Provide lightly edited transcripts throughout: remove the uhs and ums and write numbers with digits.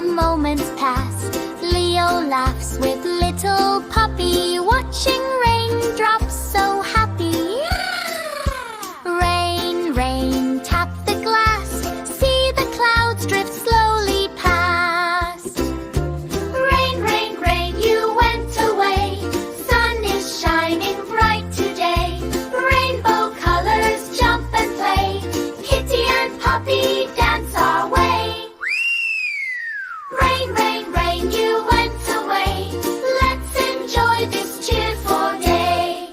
moments pass. Leo laughs with little puppy, watching raindrops so happy. Rain, rain, tap the glass. See the clouds drift slowly past. Rain, rain, rain, you went away. Sun is shining bright today. Rainbow colors jump and play. Kitty and puppy dance our way. Rain, rain, rain, you went away. Let's enjoy this cheerful day.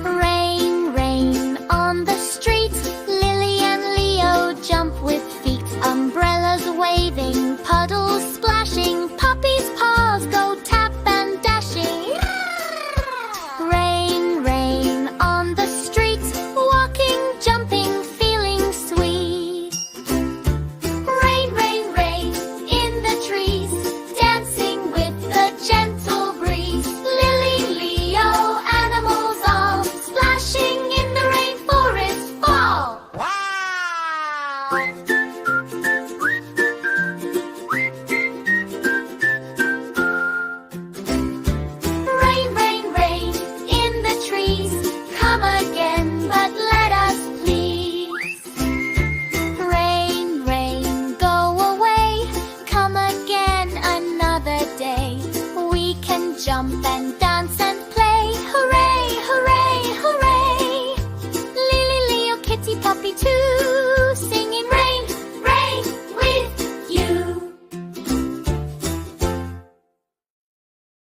Rain, rain on the street. Lily and Leo jump with feet. Umbrellas waving, puddles splashing. Puppy's paws go tap and dashing. Rain, rain on the street. Walking, jumping, feeling sweet. Rain, rain, rain in the trees, dancing with the gentle breeze. Lily, Leo, animals all, splashing in the rainforest fall. Rain, rain, rain in the trees, come again, but let us please. Rain, rain, go away, come again another day. We can jump and